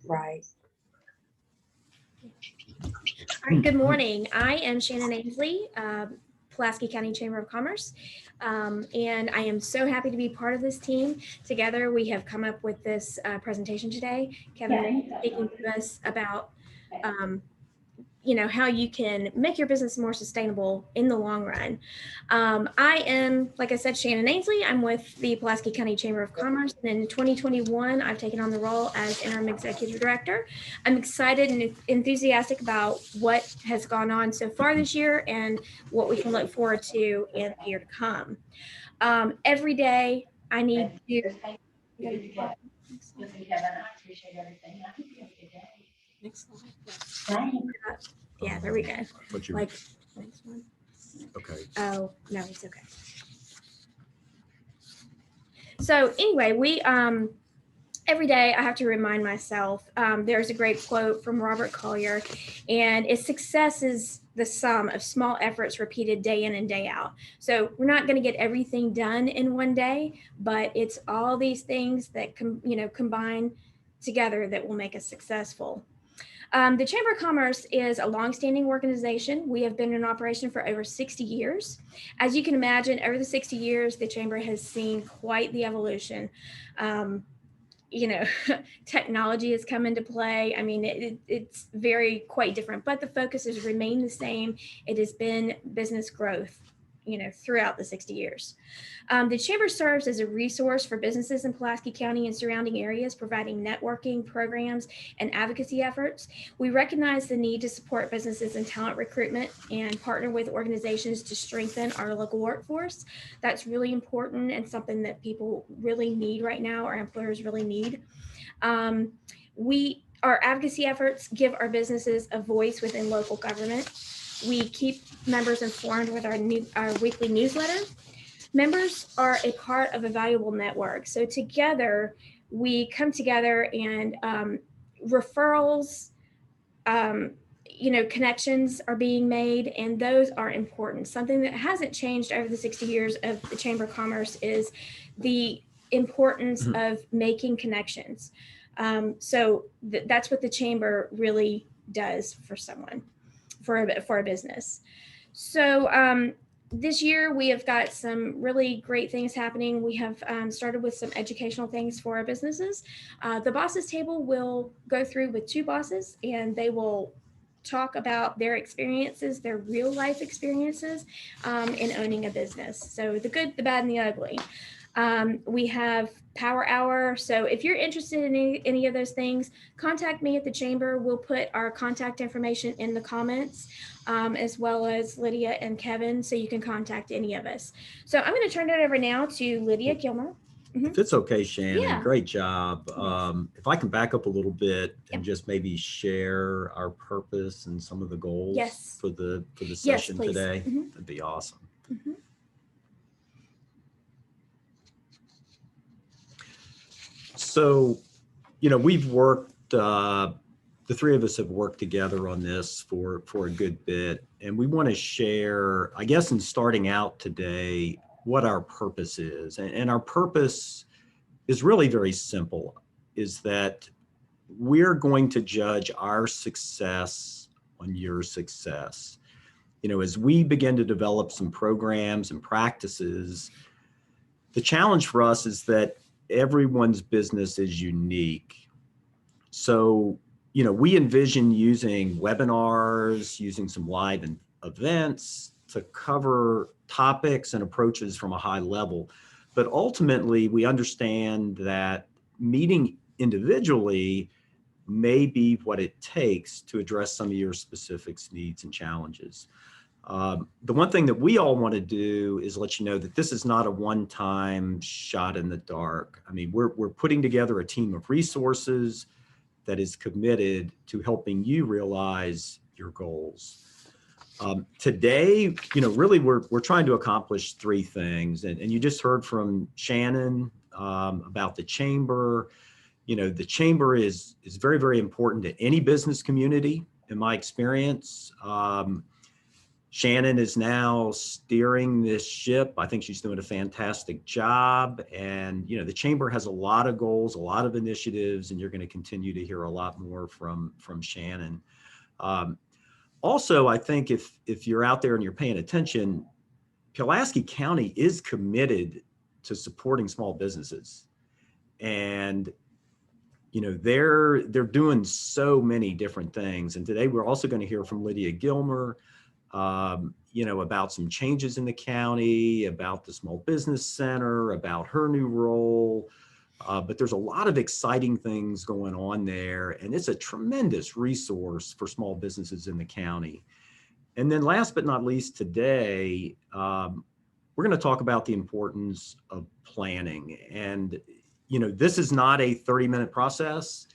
Right. All right, good morning. I am Shannon Ainsley, Pulaski County Chamber of Commerce, and I am so happy to be part of this team. Together, we have come up with this presentation today. Kevin will be speaking to us about how you can make your business more sustainable in the long run. I am, like I said, Shannon Ainsley. I'm with the Pulaski County Chamber of Commerce, and in 2021, I've taken on the role as interim executive director. I'm excited and enthusiastic about what has gone on so far this year and what we can look forward to in the year to come. Every day, I need to. Next slide. Yeah, there we go. What you Like, next one. okay. Oh, no, it's okay. So anyway, we every day I have to remind myself, there's a great quote from Robert Collier, and it's success is the sum of small efforts repeated day in and day out. So we're not going to get everything done in one day, but it's all these things that combine together that will make us successful. The Chamber of Commerce is a longstanding organization. We have been in operation for over 60 years. As you can imagine, over the 60 years, the Chamber has seen quite the evolution. Technology has come into play. I mean, it's quite different, but the focus has remained the same. It has been business growth, throughout the 60 years. The Chamber serves as a resource for businesses in Pulaski County and surrounding areas, providing networking programs and advocacy efforts. We recognize the need to support businesses in talent recruitment and partner with organizations to strengthen our local workforce. That's really important and something that people really need right now, our employers really need. Our advocacy efforts give our businesses a voice within local government. We keep members informed with our weekly newsletter. Members are a part of a valuable network. So together, we come together and referrals, connections are being made, and those are important. Something that hasn't changed over the 60 years of the Chamber of Commerce is the importance of making connections. So that's what the Chamber really does for someone. For a business. So this year we have got some really great things happening. We have started with some educational things for our businesses. The bosses table will go through with 2 bosses, and they will talk about their experiences, their real life experiences in owning a business. So the good, the bad, and the ugly. We have Power Hour. So if you're interested in any of those things, contact me at the Chamber. We'll put our contact information in the comments, as well as Lydia and Kevin, so you can contact any of us. So I'm going to turn it over now to Lydia Gilman. If it's okay, Shannon, Yeah. Great job. If I can back up a little bit and just maybe share our purpose and some of the goals for the session today, that'd be awesome. So, we've worked, the 3 of us have worked together on this for a good bit, and we want to share, I guess, in starting out today, what our purpose is. And our purpose is really very simple, is that we're going to judge our success on your success. As we begin to develop some programs and practices, the challenge for us is that everyone's business is unique. So, we envision using webinars, using some live events to cover topics and approaches from a high level. But ultimately, we understand that meeting individually may be what it takes to address some of your specific needs and challenges. The one thing that we all want to do is let you know that this is not a one-time shot in the dark. I mean, we're putting together a team of resources that is committed to helping you realize your goals. Today, really we're trying to accomplish 3 things. And you just heard from Shannon about the Chamber. The Chamber is very, very important to any business community, in my experience. Shannon is now steering this ship. I think she's doing a fantastic job. And, the chamber has a lot of goals, a lot of initiatives, and you're going to continue to hear a lot more from Shannon. Also, I think if you're out there and you're paying attention, Pulaski County is committed to supporting small businesses. And, they're doing so many different things. And today we're also going to hear from Lydia Gilman, about some changes in the county, about the Small Business Center, about her new role. But there's a lot of exciting things going on there, and it's a tremendous resource for small businesses in the county. And then last but not least today, we're going to talk about the importance of planning. And, this is not a 30-minute process,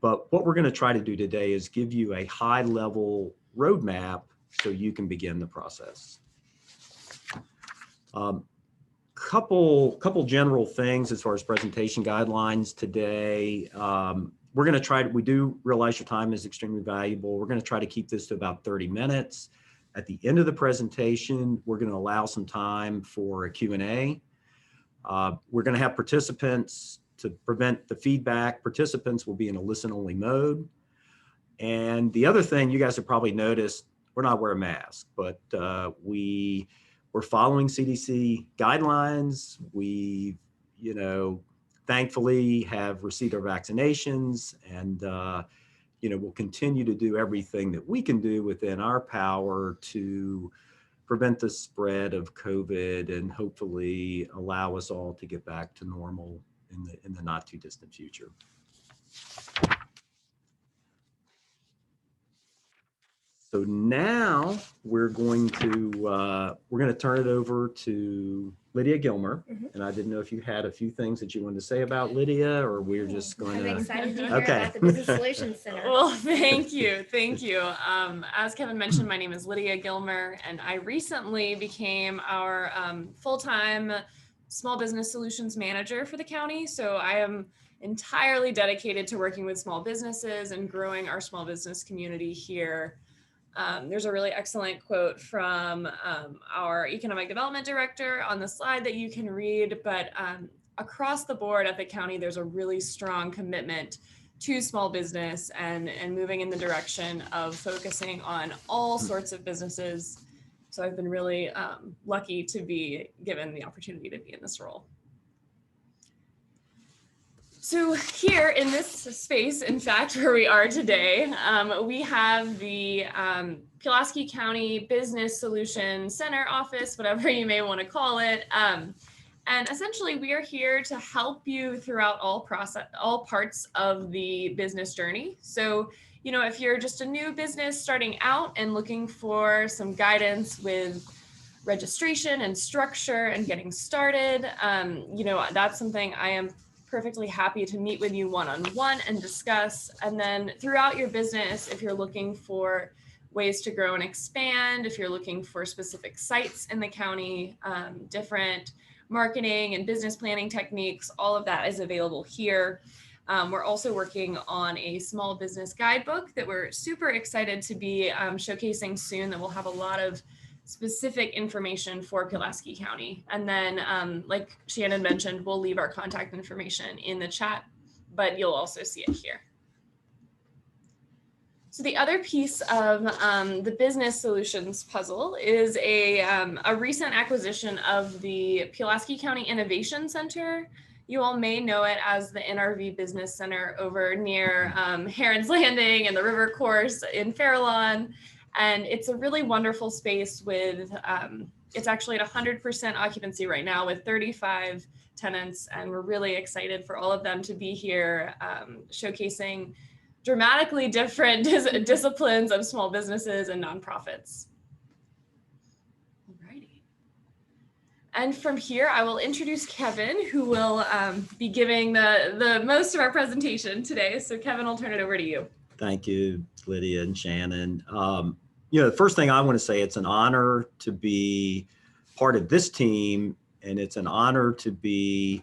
but what we're going to try to do today is give you a high-level roadmap so you can begin the process. Couple general things as far as presentation guidelines today. We're going to try to, we do realize your time is extremely valuable. We're going to try to keep this to about 30 minutes. At the end of the presentation, we're going to allow some time for a Q&A. We're going to have participants to prevent the feedback. Participants will be in a listen-only mode. And the other thing you guys have probably noticed, we're not wearing masks, but we're following CDC guidelines. We, thankfully have received our vaccinations, and we'll continue to do everything that we can do within our power to prevent the spread of COVID and hopefully allow us all to get back to normal in the not too distant future. So now we're going to turn it over to Lydia Gilman. And I didn't know if you had a few things that you wanted to say about Lydia, or we're just going to. I'm excited to hear Okay. about the Business Solutions Center. Well, thank you. As Kevin mentioned, my name is Lydia Gilman, and I recently became our full-time Small Business Solutions Manager for the county. So I am entirely dedicated to working with small businesses and growing our small business community here. There's a really excellent quote from our economic development director on the slide that you can read, but across the board at the county, there's a really strong commitment to small business and moving in the direction of focusing on all sorts of businesses. So I've been really lucky to be given the opportunity to be in this role. So here in this space, in fact, where we are today, we have the Pulaski County Business Solutions Center office, whatever you may want to call it. And essentially, we are here to help you throughout all parts of the business journey. So, if you're just a new business starting out and looking for some guidance with registration and structure and getting started, that's something I am perfectly happy to meet with you one-on-one and discuss. And then throughout your business, if you're looking for ways to grow and expand, if you're looking for specific sites in the county, different marketing and business planning techniques, all of that is available here. We're also working on a small business guidebook that we're super excited to be showcasing soon, that will have a lot of specific information for Pulaski County. And then, like Shannon mentioned, we'll leave our contact information in the chat, but you'll also see it here. So the other piece of the business solutions puzzle is a recent acquisition of the Pulaski County Innovation Center. You all may know it as the NRV Business Center over near Heron's Landing and the river course in Farallon. And it's a really wonderful space with, it's actually at 100% occupancy right now with 35 tenants. And we're really excited for all of them to be here showcasing dramatically different disciplines of small businesses and nonprofits. Alrighty. And from here, I will introduce Kevin, who will be giving the most of our presentation today. So Kevin, I'll turn it over to you. Thank you, Lydia and Shannon. The first thing I want to say, it's an honor to be part of this team, and it's an honor to be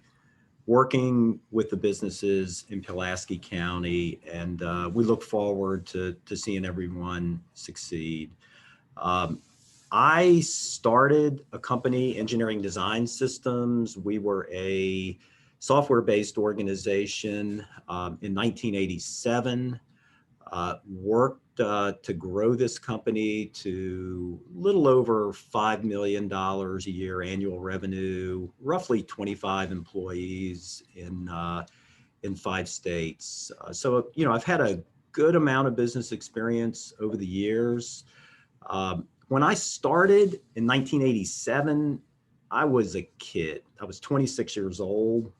working with the businesses in Pulaski County, and we look forward to seeing everyone succeed. I started a company, Engineering Design Systems. We were a software-based organization in 1987. Worked to grow this company to a little over $5 million a year annual revenue, roughly 25 employees in 5 states. So, I've had a good amount of business experience over the years. When I started in 1987, I was a kid. I was 26 years old.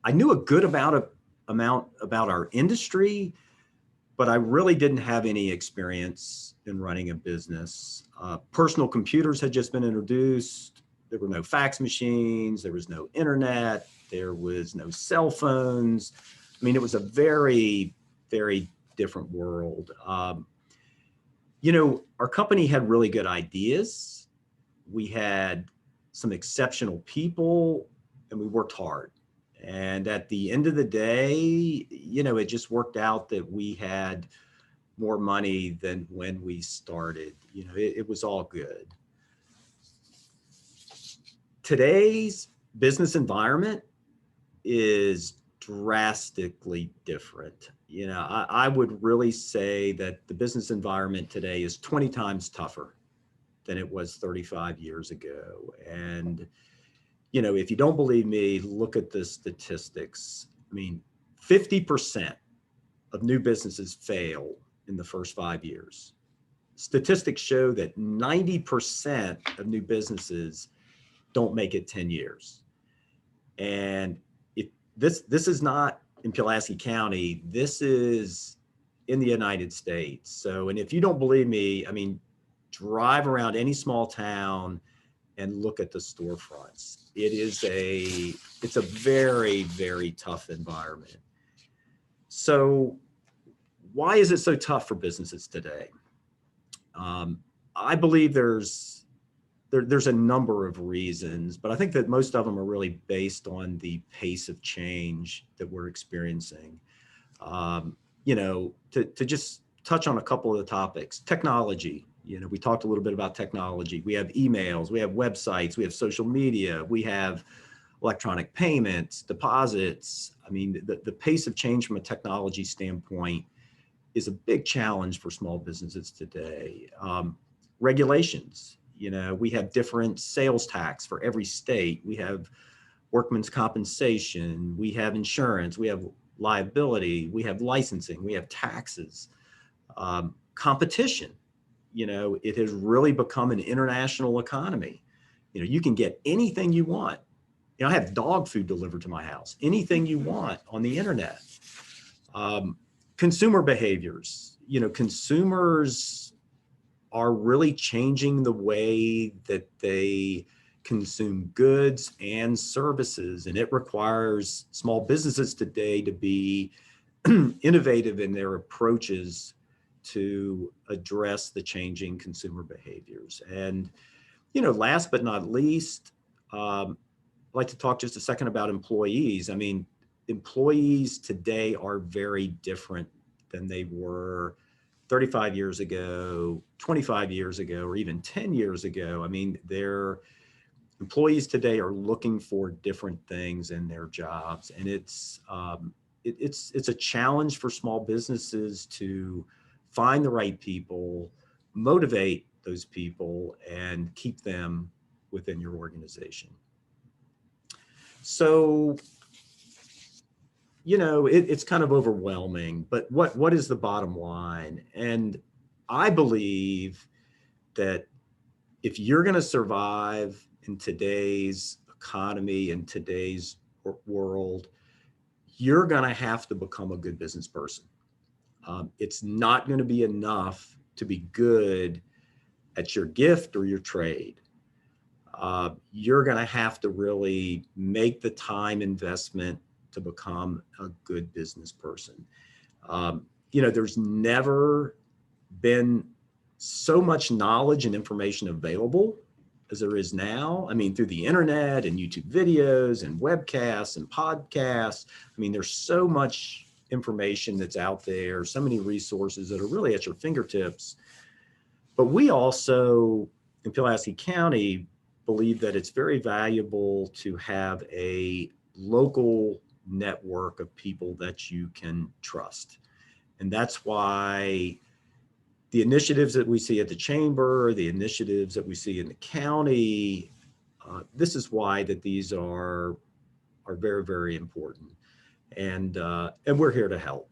I knew a good amount about our industry, but I really didn't have any experience in running a business. Personal computers had just been introduced. There were no fax machines. There was no internet. There was no cell phones. I mean, it was a very, very different world. Our company had really good ideas. We had some exceptional people, and we worked hard. And at the end of the day, it just worked out that we had more money than when we started. It was all good. Today's business environment is drastically different. I would really say that the business environment today is 20 times tougher than it was 35 years ago. And, if you don't believe me, look at the statistics. I mean, 50% of new businesses fail in the first 5 years. Statistics show that 90% of new businesses don't make it 10 years. And this is not in Pulaski County, this is in the United States. So, and if you don't believe me, I mean, drive around any small town and look at the storefronts. It's a very, very tough environment. So why is it so tough for businesses today? I believe there's a number of reasons, but I think that most of them are really based on the pace of change that we're experiencing. To just touch on a couple of the topics, technology. We talked a little bit about technology. We have emails, we have websites, we have social media, we have electronic payments, deposits. I mean, the pace of change from a technology standpoint is a big challenge for small businesses today. Regulations. We have different sales tax for every state. We have workman's compensation. We have insurance. We have liability. We have licensing. We have taxes. Competition. It has really become an international economy. You can get anything you want. I have dog food delivered to my house, anything you want on the internet. Consumer behaviors. Consumers are really changing the way that they consume goods and services. And it requires small businesses today to be innovative in their approaches to address the changing consumer behaviors. And, last but not least, I'd like to talk just a second about employees. I mean, employees today are very different than they were 35 years ago, 25 years ago, or even 10 years ago. I mean, their employees today are looking for different things in their jobs. And it's a challenge for small businesses to find the right people, motivate those people, and keep them within your organization. So, it's kind of overwhelming, but what is the bottom line? And I believe that if you're going to survive in today's economy, in today's world, you're going to have to become a good business person. It's not going to be enough to be good at your gift or your trade. You're going to have to really make the time investment to become a good business person. There's never been so much knowledge and information available as there is now. I mean, through the internet and YouTube videos and webcasts and podcasts. I mean, there's so much information that's out there, so many resources that are really at your fingertips. But we also in Pulaski County believe that it's very valuable to have a local network of people that you can trust. And that's why the initiatives that we see at the chamber, the initiatives that we see in the county, this is why that these are very, very important. And we're here to help.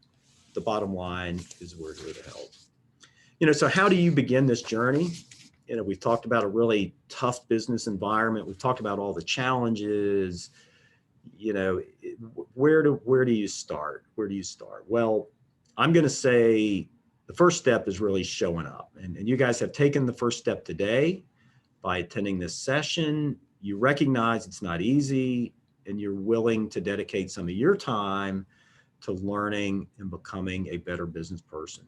The bottom line is we're here to help. So how do you begin this journey? We've talked about a really tough business environment. We've talked about all the challenges. Where do you start? Where do you start? Well, I'm going to say the first step is really showing up. And you guys have taken the first step today by attending this session. You recognize it's not easy, and you're willing to dedicate some of your time to learning and becoming a better business person.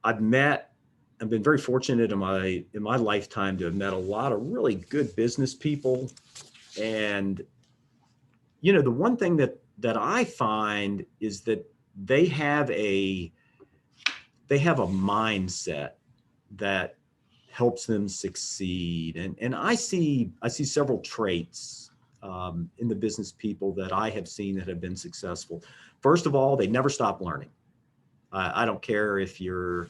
I've been very fortunate in my lifetime to have met a lot of really good business people. And, the one thing that I find is that they have a mindset that helps them succeed. And I see several traits in the business people that I have seen that have been successful. First of all, they never stop learning. I don't care if you're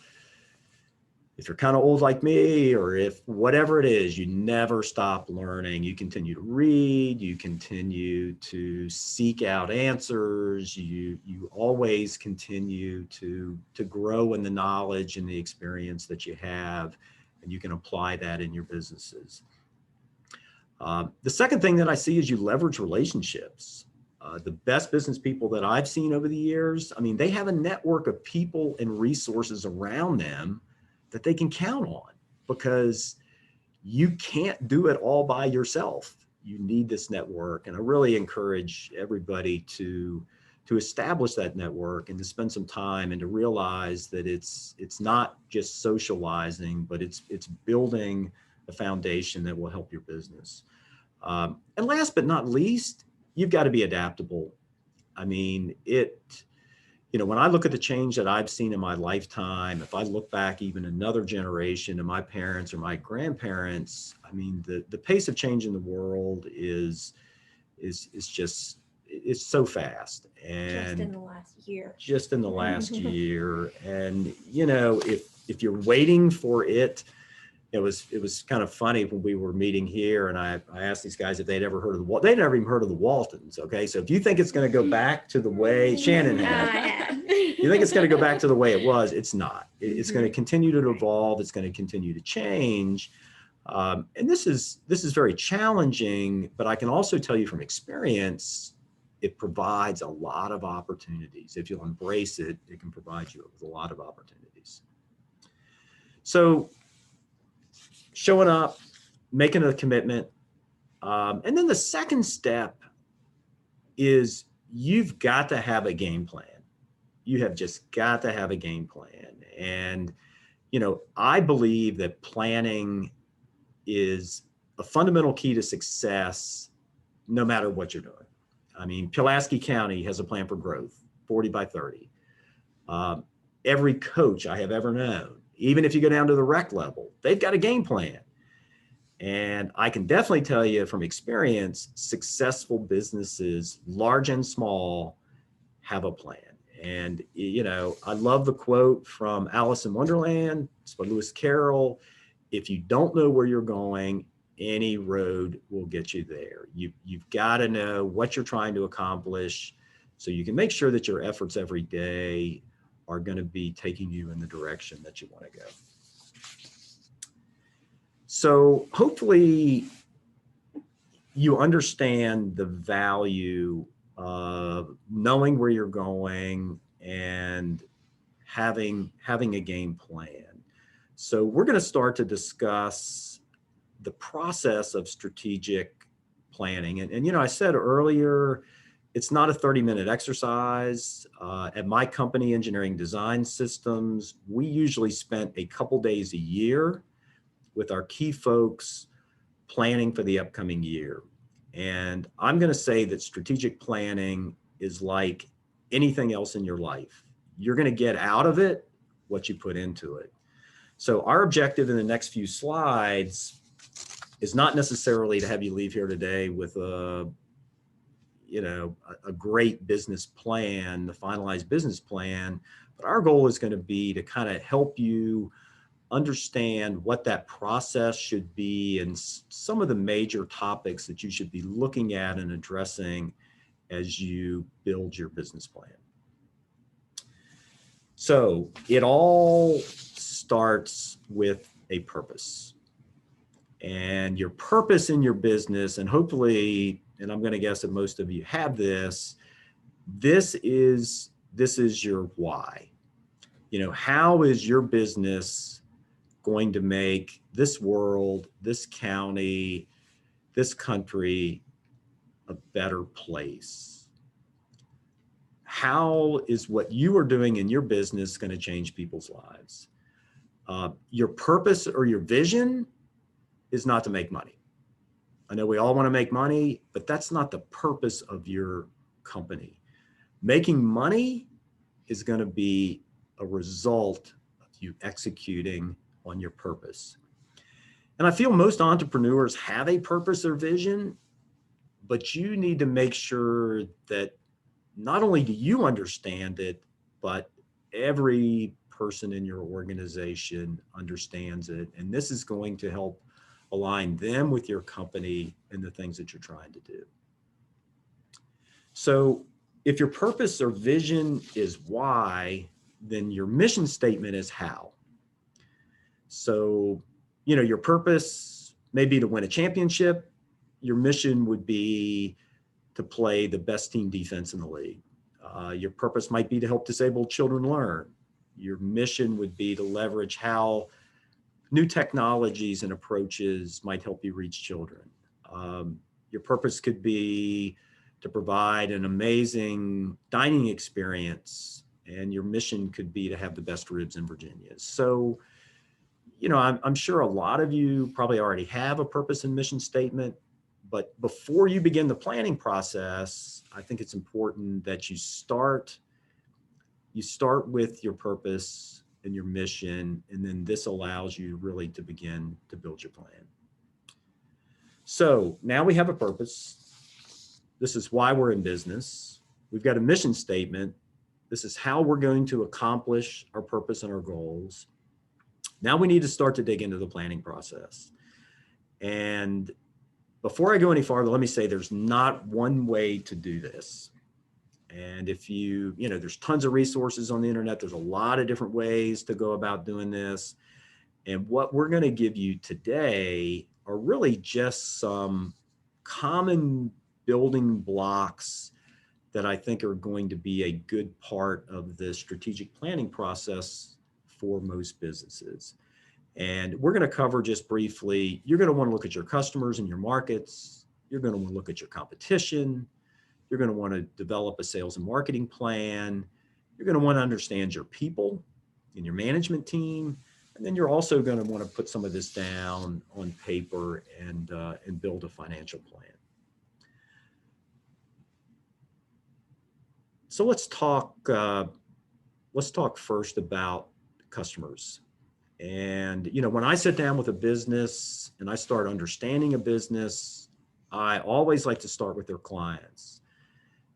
kind of old like me, or if whatever it is, you never stop learning. You continue to read, you continue to seek out answers, you always continue to grow in the knowledge and the experience that you have, and you can apply that in your businesses. The second thing that I see is you leverage relationships. The best business people that I've seen over the years, they have a network of people and resources around them that they can count on, because you can't do it all by yourself. You need this network. And I really encourage everybody to establish that network and to spend some time and to realize that it's not just socializing, but it's building a foundation that will help your business. And last but not least, you've got to be adaptable. When I look at the change that I've seen in my lifetime, if I look back even another generation to my parents or my grandparents, the pace of change in the world is just, it's so fast. And just in the last year. Just in the last year. And, if you're waiting for it, it was kind of funny when we were meeting here, and I asked these guys if they'd ever heard of they'd never even heard of the Waltons. Okay. So if you think it's going to go back to the way Shannon had, you think it's going to go back to the way it was, it's not. It's going to continue to evolve. It's going to continue to change. And this is very challenging, but I can also tell you from experience, it provides a lot of opportunities. If you'll embrace it, it can provide you with a lot of opportunities. So showing up, making a commitment. And then the second step is you've got to have a game plan. You have just got to have a game plan. And, I believe that planning is a fundamental key to success, no matter what you're doing. Pulaski County has a plan for growth, 40 by 30. Every coach I have ever known, even if you go down to the rec level, they've got a game plan. And I can definitely tell you from experience, successful businesses, large and small, have a plan. And, I love the quote from Alice in Wonderland. It's by Lewis Carroll. If you don't know where you're going, any road will get you there. You've got to know what you're trying to accomplish, so you can make sure that your efforts every day are going to be taking you in the direction that you want to go. So hopefully you understand the value of knowing where you're going and having a game plan. So we're going to start to discuss the process of strategic planning. And I said earlier, it's not a 30-minute exercise. At my company, Engineering Design Systems, we usually spent a couple days a year with our key folks planning for the upcoming year. And I'm going to say that strategic planning is like anything else in your life. You're going to get out of it what you put into it. So our objective in the next few slides is not necessarily to have you leave here today with a great business plan, the finalized business plan, but our goal is going to be to kind of help you understand what that process should be and some of the major topics that you should be looking at and addressing as you build your business plan. So it all starts with a purpose. And your purpose in your business, and hopefully, and I'm going to guess that most of you have this, this is your why. How is your business going to make this world, this county, this country a better place? How is what you are doing in your business going to change people's lives? Your purpose or your vision is not to make money. I know we all want to make money, but that's not the purpose of your company. Making money is going to be a result of you executing on your purpose. And I feel most entrepreneurs have a purpose or vision, but you need to make sure that not only do you understand it, but every person in your organization understands it. And this is going to help align them with your company and the things that you're trying to do. So if your purpose or vision is why, then your mission statement is how. So, your purpose may be to win a championship. Your mission would be to play the best team defense in the league. Your purpose might be to help disabled children learn. Your mission would be to leverage how new technologies and approaches might help you reach children. Your purpose could be to provide an amazing dining experience, and your mission could be to have the best ribs in Virginia. So, I'm sure a lot of you probably already have a purpose and mission statement, but before you begin the planning process, I think it's important that you start with your purpose and your mission, and then this allows you really to begin to build your plan. So now we have a purpose. This is why we're in business. We've got a mission statement. This is how we're going to accomplish our purpose and our goals. Now we need to start to dig into the planning process. And before I go any farther, let me say there's not one way to do this. And if there's tons of resources on the internet, there's a lot of different ways to go about doing this. And what we're going to give you today are really just some common building blocks that I think are going to be a good part of the strategic planning process for most businesses. And we're going to cover just briefly, you're going to want to look at your customers and your markets. You're going to want to look at your competition. You're going to want to develop a sales and marketing plan. You're going to want to understand your people and your management team. And then you're also going to want to put some of this down on paper and build a financial plan. So let's talk first about customers. And, when I sit down with a business and I start understanding a business, I always like to start with their clients.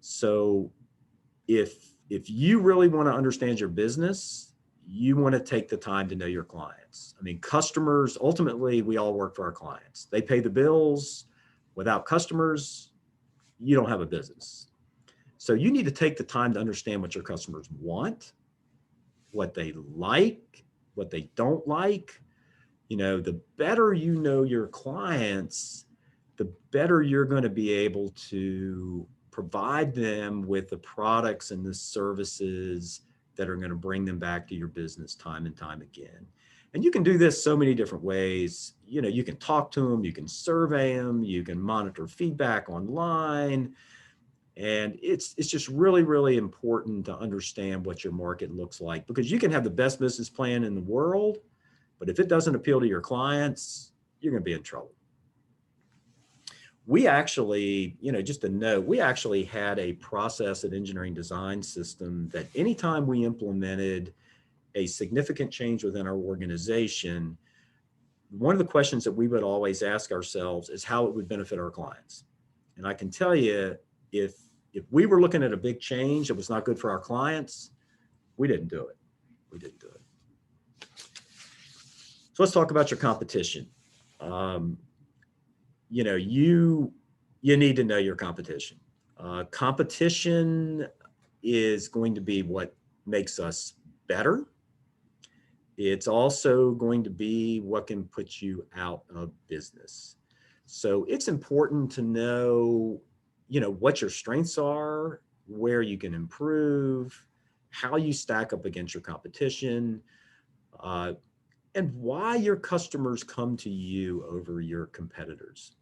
So if you really want to understand your business, you want to take the time to know your clients. I mean, customers, ultimately, we all work for our clients. They pay the bills. Without customers, you don't have a business. So you need to take the time to understand what your customers want, what they like, what they don't like. The better you know your clients, the better you're going to be able to provide them with the products and the services that are going to bring them back to your business time and time again. And you can do this so many different ways. You can talk to them, you can survey them, you can monitor feedback online. And it's just really, really important to understand what your market looks like, because you can have the best business plan in the world, but if it doesn't appeal to your clients, you're going to be in trouble. We actually, just a note, we actually had a process and engineering design system that anytime we implemented a significant change within our organization, one of the questions that we would always ask ourselves is how it would benefit our clients. And I can tell you, if we were looking at a big change that was not good for our clients, we didn't do it. We didn't do it. So let's talk about your competition. You know, you need to know your competition. Competition is going to be what makes us better. It's also going to be what can put you out of business. So it's important to know, you know, what your strengths are, where you can improve, how you stack up against your competition, and why your customers come to you over your competitors.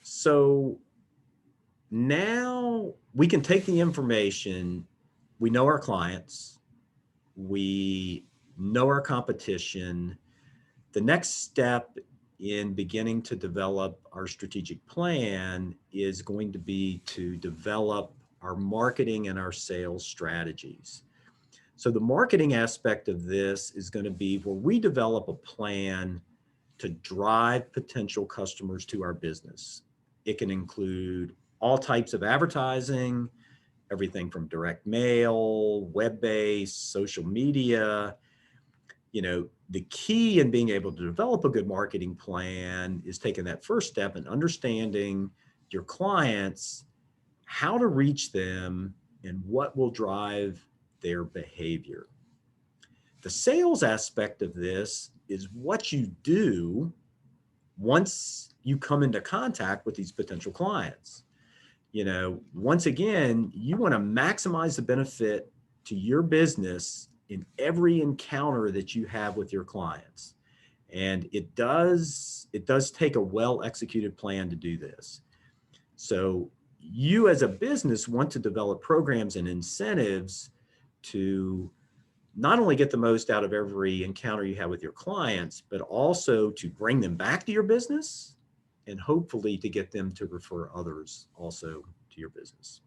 So now we can take the information, we know our clients, we know our competition. The next step in beginning to develop our strategic plan is going to be to develop our marketing and our sales strategies. So the marketing aspect of this is going to be where we develop a plan to drive potential customers to our business. It can include all types of advertising, everything from direct mail, web-based, social media. You know, the key in being able to develop a good marketing plan is taking that first step and understanding your clients, how to reach them, and what will drive their behavior. The sales aspect of this is what you do once you come into contact with these potential clients. You know, once again, you want to maximize the benefit to your business in every encounter that you have with your clients. And it does take a well-executed plan to do this. So you as a business want to develop programs and incentives to not only get the most out of every encounter you have with your clients, but also to bring them back to your business and hopefully to get them to refer others also to your business.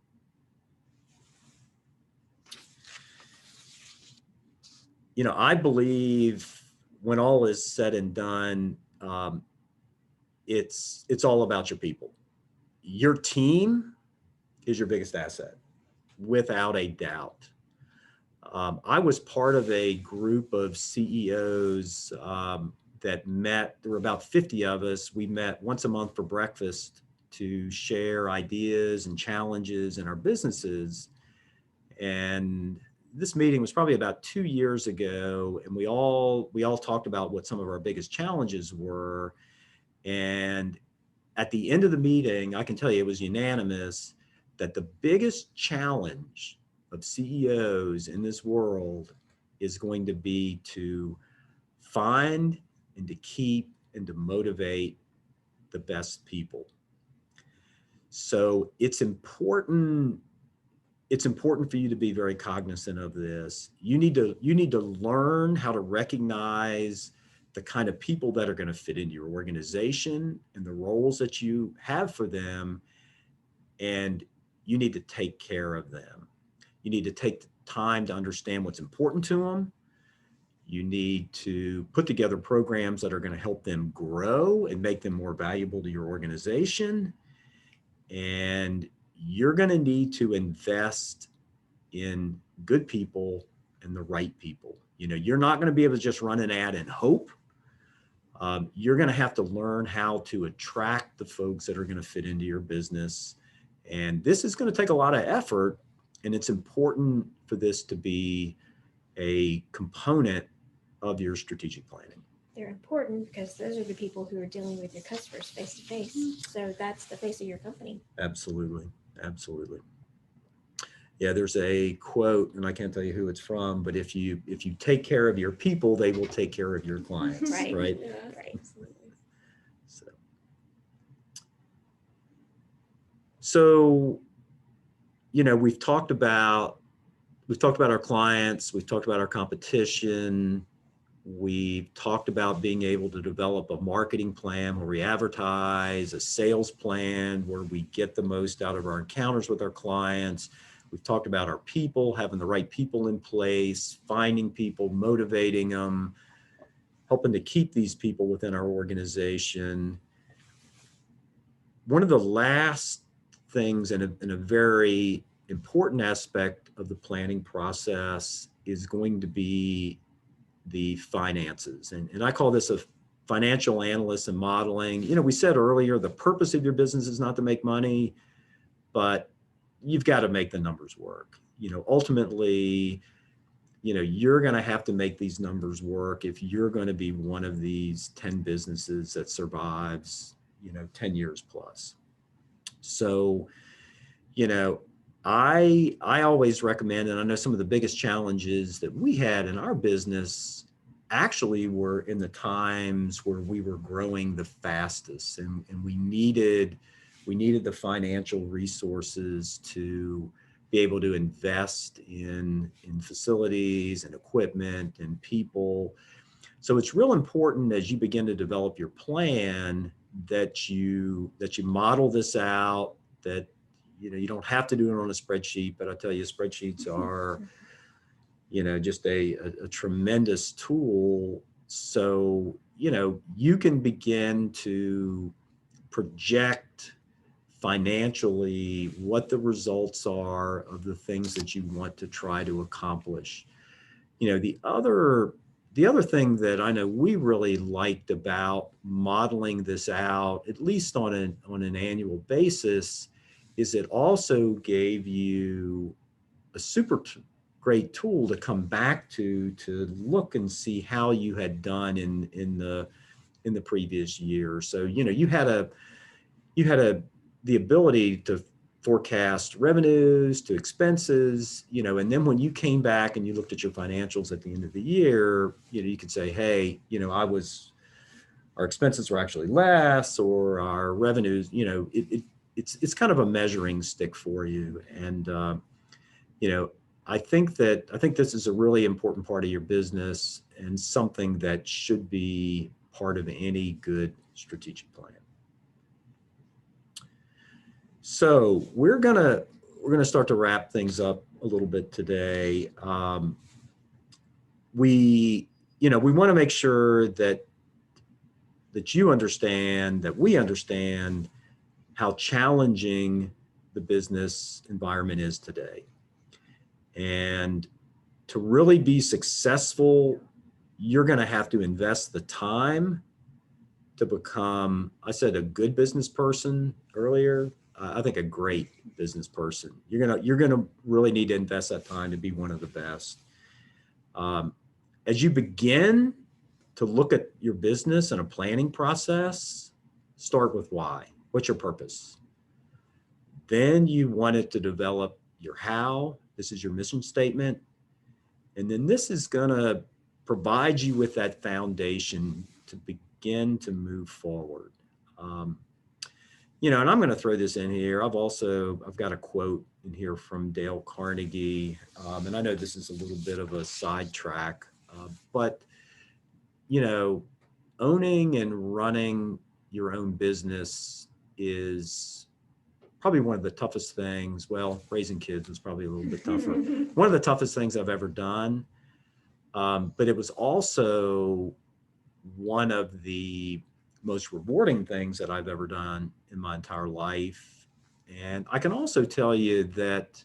You know, I believe when all is said and done, it's all about your people. Your team is your biggest asset, without a doubt. I was part of a group of CEOs that met. There were about 50 of us. We met once a month for breakfast to share ideas and challenges in our businesses. And this meeting was probably about 2 years ago, and we all talked about what some of our biggest challenges were. And at the end of the meeting, I can tell you it was unanimous that the biggest challenge of CEOs in this world is going to be to find and to keep and to motivate the best people. So it's important for you to be very cognizant of this. You need to learn how to recognize the kind of people that are going to fit into your organization and the roles that you have for them, and you need to take care of them. You need to take the time to understand what's important to them. You need to put together programs that are going to help them grow and make them more valuable to your organization. And you're going to need to invest in good people and the right people. You know, you're not going to be able to just run an ad and hope. You're going to have to learn how to attract the folks that are going to fit into your business. And this is going to take a lot of effort. And it's important for this to be a component of your strategic planning. They're important because those are the people who are dealing with your customers face to face. So that's the face of your company. Absolutely. Absolutely. Yeah, there's a quote, and I can't tell you who it's from, but if you take care of your people, they will take care of your clients. Right? Yeah, Right. absolutely. So, you know, we've talked about our clients, we've talked about our competition, we've talked about being able to develop a marketing plan where we advertise, a sales plan where we get the most out of our encounters with our clients. We've talked about our people, having the right people in place, finding people, motivating them, helping to keep these people within our organization. One of the last things and a very important aspect of the planning process is going to be the finances. And I call this a financial analyst and modeling. You know, we said earlier, the purpose of your business is not to make money, but you've got to make the numbers work. You know, ultimately, you know, you're going to have to make these numbers work if you're going to be one of these 10 businesses that survives, you know, 10 years plus. So, you know, I always recommend, and I know some of the biggest challenges that we had in our business actually were in the times where we were growing the fastest, and we needed the financial resources to be able to invest in facilities and equipment and people. So it's real important as you begin to develop your plan that you model this out, that you know, you don't have to do it on a spreadsheet, but I tell you, spreadsheets are, you know, just a tremendous tool. So, you know, you can begin to project financially what the results are of the things that you want to try to accomplish. You know, the other thing that I know we really liked about modeling this out, at least on an annual basis, is it also gave you a super great tool to come back to look and see how you had done in the previous year. So, you know, you had the ability to forecast revenues to expenses, you know, and then when you came back and you looked at your financials at the end of the year, you know, you could say, hey, you know, our expenses were actually less, or our revenues, you know, it's kind of a measuring stick for you. And, you know, I think this is a really important part of your business and something that should be part of any good strategic plan. So we're gonna start to wrap things up a little bit today. We want to make sure that you understand, that we understand how challenging the business environment is today. And to really be successful, you're going to have to invest the time to become, I said, a good business person earlier. I think a great business person. You're gonna really need to invest that time to be one of the best. As you begin to look at your business and a planning process, start with why. What's your purpose? Then you want it to develop your how. This is your mission statement. And then this is going to provide you with that foundation to begin to move forward. You know, and I'm going to throw this in here. I've got a quote in here from Dale Carnegie. And I know this is a little bit of a sidetrack, but, you know, owning and running your own business is probably one of the toughest things. Well, raising kids was probably a little bit tougher. One of the toughest things I've ever done. But it was also one of the most rewarding things that I've ever done in my entire life. And I can also tell you that,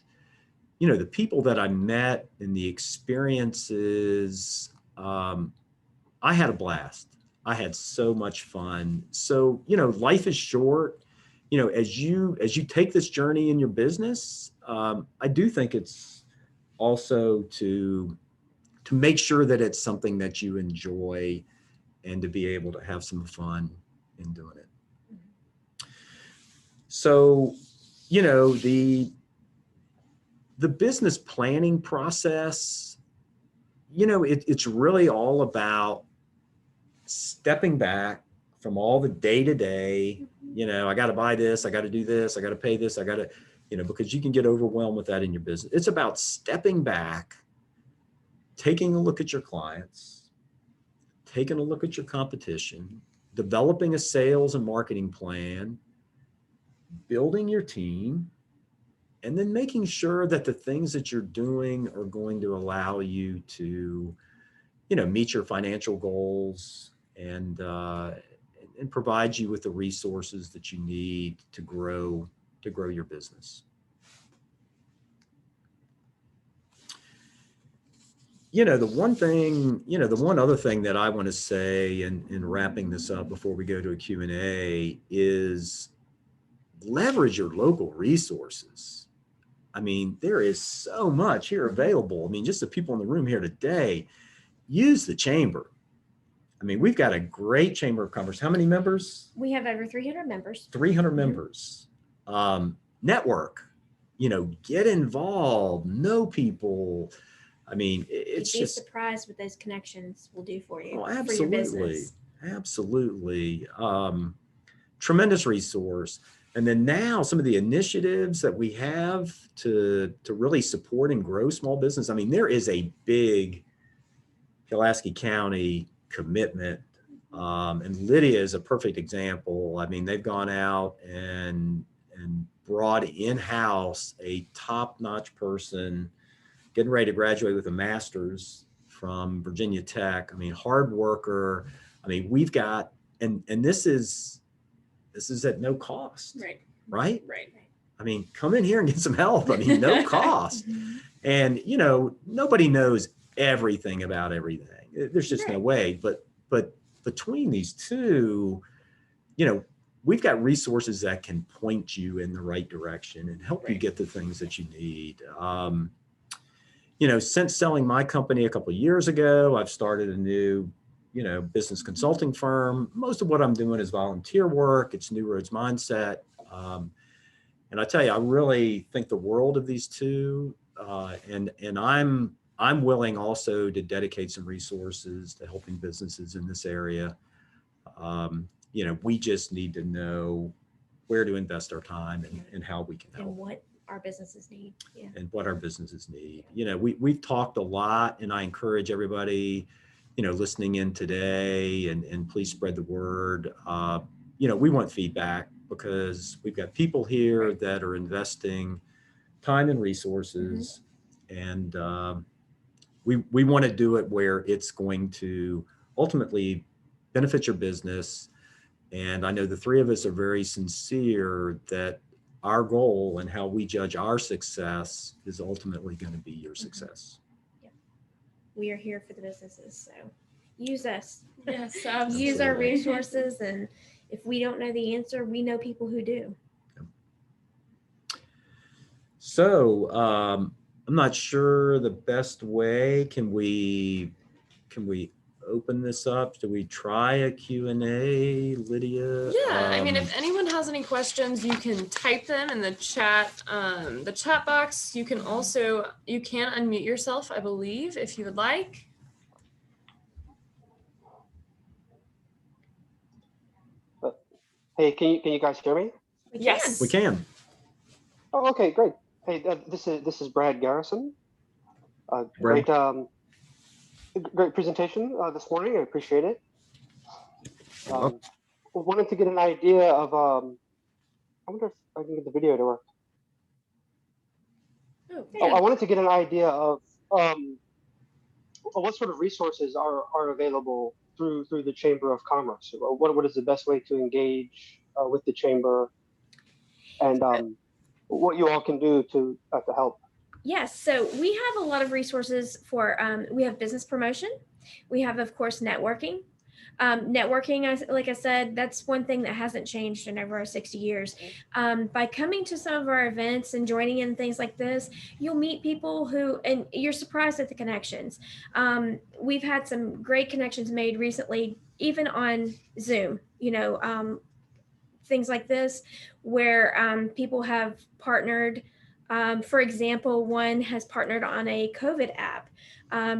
you know, the people that I met and the experiences, I had a blast. I had so much fun. So, you know, life is short. You know, as you take this journey in your business, I do think it's also to make sure that it's something that you enjoy and to be able to have some fun in doing it. So, you know, the business planning process, you know, it's really all about stepping back from all the day-to-day, you know, I got to buy this, I got to do this, I got to pay this, I got to, you know, because you can get overwhelmed with that in your business. It's about stepping back, taking a look at your clients, taking a look at your competition, developing a sales and marketing plan, building your team, and then making sure that the things that you're doing are going to allow you to, meet your financial goals and provide you with the resources that you need to grow your business. The one other thing that I want to say in wrapping this up before we go to a Q&A is leverage your local resources. I mean, there is so much here available. I mean, just the people in the room here today, use the chamber. I mean, we've got a great Chamber of Commerce. How many members? We have over 300 members. 300 members. Network, get involved, know people. I mean, it's You'd be just surprised what those connections will do for you. Oh, For your absolutely. business. Absolutely. Tremendous resource. And then now some of the initiatives that we have to really support and grow small business. I mean, there is a big Pulaski County commitment. And Lydia is a perfect example. I mean, they've gone out and brought in-house a top-notch person getting ready to graduate with a master's from Virginia Tech. I mean, hard worker. I mean, we've got, and this is at no cost, right? I mean, come in here and get some help. I mean, no cost. And, nobody knows everything about everything. There's just no way, but between these two, we've got resources that can point you in the right direction and help you get the things that you need. Since selling my company a couple of years ago, I've started a new, business consulting firm. Most of what I'm doing is volunteer work. It's Newroads Mindset. And I tell you, I really think the world of these two. And I'm willing also to dedicate some resources to helping businesses in this area. We just need to know where to invest our time and how we can help. And what our businesses need. Yeah. And what our businesses need. We've talked a lot, and I encourage everybody, listening in today, and please spread the word. We want feedback because we've got people here that are investing time and resources, and we want to do it where it's going to ultimately benefit your business. And I know the three of us are very sincere that our goal and how we judge our success is ultimately going to be your success. Yeah. We are here for the businesses, so use us. Yes, absolutely. Use our resources, and if we don't know the answer, we know people who do. So I'm not sure the best way. Can we open this up? Do we try a Q&A, Lydia? Yeah, I mean, if anyone has any questions, you can type them in the chat box. You can unmute yourself, I believe, if you would like. Hey, can you guys hear me? Yes, We can. Oh, okay, great. Hey, this is Brad Garrison. Brad. Great presentation this morning. I appreciate it. Wanted to get an idea of. I wonder if I can get the video to work. I wanted to get an idea of what sort of resources are available through the Chamber of Commerce. What is the best way to engage with the chamber, and what you all can do to help. Yes, so we have a lot of resources for, we have business promotion. We have, of course, networking. Networking, like I said, that's one thing that hasn't changed in over our 60 years. By coming to some of our events and joining in things like this, you'll meet people and you're surprised at the connections. We've had some great connections made recently, even on Zoom, things like this, where people have partnered. For example, one has partnered on a COVID app.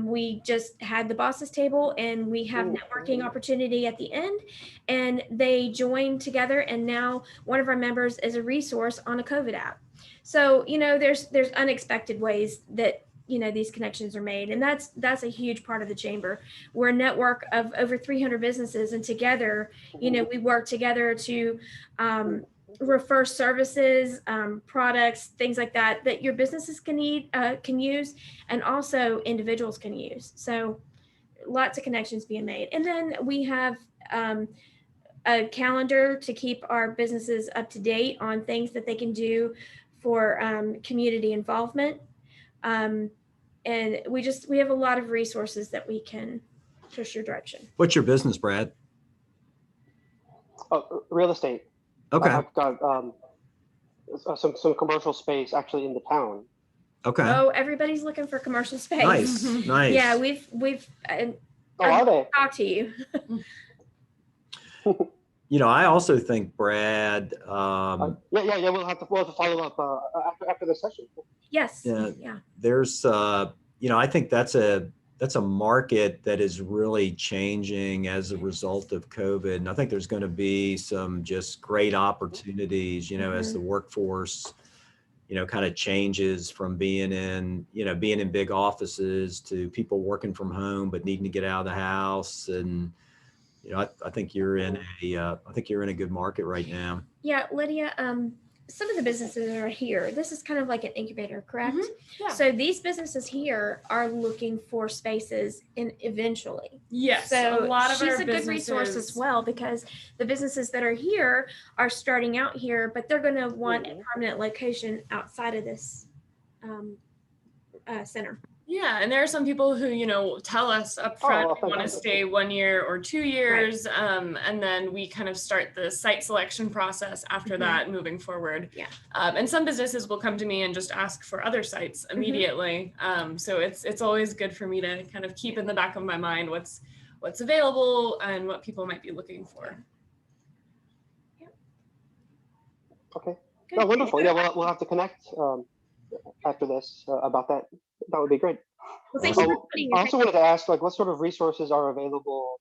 We just had the bosses table, and we have networking opportunity at the end, and they joined together, and now one of our members is a resource on a COVID app. So, there's unexpected ways that these connections are made, and that's a huge part of the chamber. We're a network of over 300 businesses, and together, we work together to refer services, products, things like that, that your businesses can use, and also individuals can use. So lots of connections being made. And then we have a calendar to keep our businesses up to date on things that they can do for community involvement. And we have a lot of resources that we can push your direction. What's your business, Brad? Real estate. Okay. I've got some commercial space actually in the town. Okay. Oh, everybody's looking for commercial space. Nice. Nice. Yeah, we've Are they? talked to you. You know, I also think, Brad, Yeah. We'll have to follow up after the session. Yes. Yeah. There's, you know, I think that's a market that is really changing as a result of COVID. And I think there's going to be some just great opportunities, you know, as the workforce, you know, kind of changes from being in big offices to people working from home, but needing to get out of the house. And, you know, I think you're in a good market right now. Yeah, Lydia, some of the businesses that are here, this is kind of like an incubator, correct? Yeah. So these businesses here are looking for spaces eventually. Yes. So a lot of she's our a good resource as well, because the businesses that are here are starting out here, but they're going to want a permanent location outside of this center. Yeah, and there are some people who, you know, tell us up front we want to stay 1 year or 2 years, and then we kind of start the site selection process after that, moving forward. Yeah. And some businesses will come to me and just ask for other sites immediately. So it's always good for me to kind of keep in the back of my mind what's available and what people might be looking for. Okay. Good. Oh, wonderful. Yeah, we'll have to connect after this about that. That would be great. Well, thank you for putting your I also wanted to ask, like, what sort of resources are available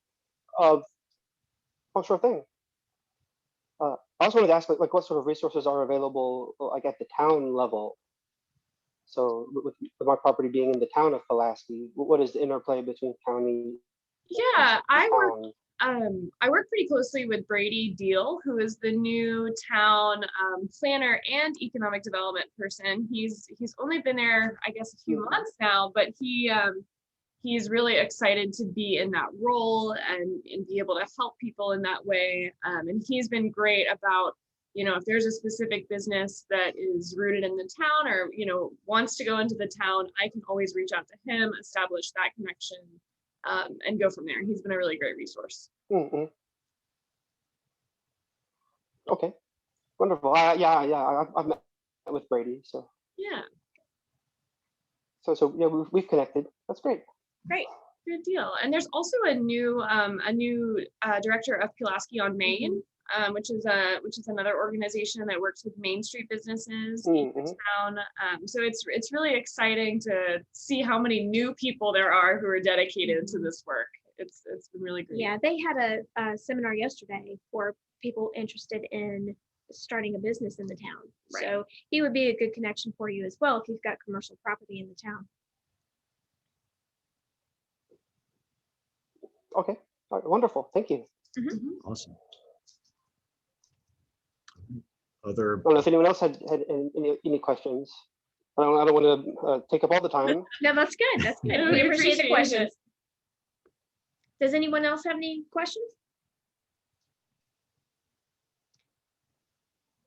sure thing. I also wanted to ask, like, what sort of resources are available, like, at the town level? So with my property being in the town of Pulaski, what is the interplay between county? Yeah, town? I work pretty closely with Brady Deal, who is the new town planner and economic development person. He's only been there, I guess, a few months now, but he's really excited to be in that role and be able to help people in that way. And he's been great about, you know, if there's a specific business that is rooted in the town or, you know, wants to go into the town, I can always reach out to him, establish that connection, and go from there. He's been a really great resource. Mm-hmm. Okay, wonderful. I've met with Brady, so Yeah. So yeah, we've connected. That's great. Great. Good deal. And there's also a new director of Pulaski on Main, which is another organization that works with Main Street businesses in the town. So it's really exciting to see how many new people there are who are dedicated to this work. It's been really great. Yeah, they had a seminar yesterday for people interested in starting a business in the town. Right. So he would be a good connection for you as well if you've got commercial property in the town. Okay, all right, wonderful. Thank you. Awesome. I don't know if anyone else had any questions. I don't want to take up all the time. No, that's good. That's good. No, We we appreciate the appreciate questions. it. Does anyone else have any questions?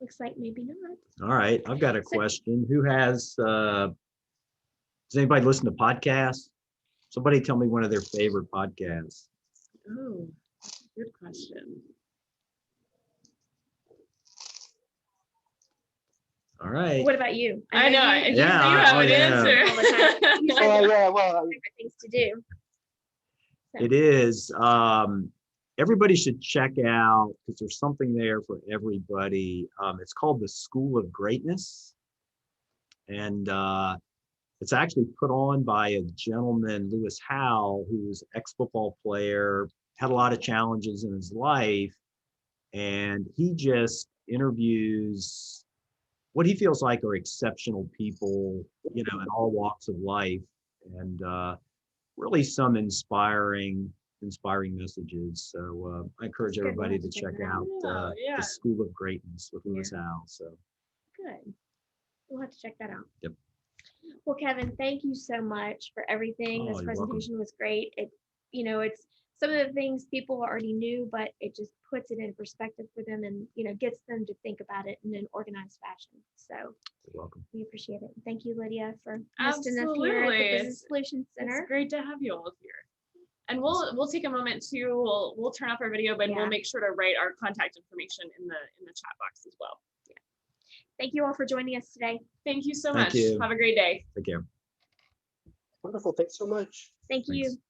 Looks like maybe not. All right, I've got a question. Who has, does anybody listen to podcasts? Somebody tell me one of their favorite podcasts. Oh, good question. All right. What about you? I know. You Yeah, have oh, an yeah. answer. all the time. You Yeah, have yeah, well, favorite things to do. It is. Everybody should check out, because there's something there for everybody. It's called the School of Greatness. And it's actually put on by a gentleman, Lewis Howell, who's ex-football player, had a lot of challenges in his life. And he just interviews what he feels like are exceptional people, you know, in all walks of life. And really some inspiring inspiring messages. So I encourage Good. We'll everybody have to to check check that out. out Yeah. the School of Greatness with Lewis Howell. So Good. We'll have to check that out. Yep. Well, Kevin, thank you so much for everything. This Oh, you're welcome. presentation was great. It's some of the things people already knew, but it just puts it in perspective for them and, gets them to think about it in an organized fashion. So You're welcome. we appreciate it. Thank you, Lydia, for hosting us here at the Absolutely. Business Solutions Center. It's great to have you all here. And we'll take a moment to we'll turn off our video, but Yeah. we'll make sure to write our contact information in the chat box as well. Yeah. Thank you all for joining us today. Thank you so Thank much. you. Have a great day. Take care. Wonderful. Thanks so much. Thank you. Thanks.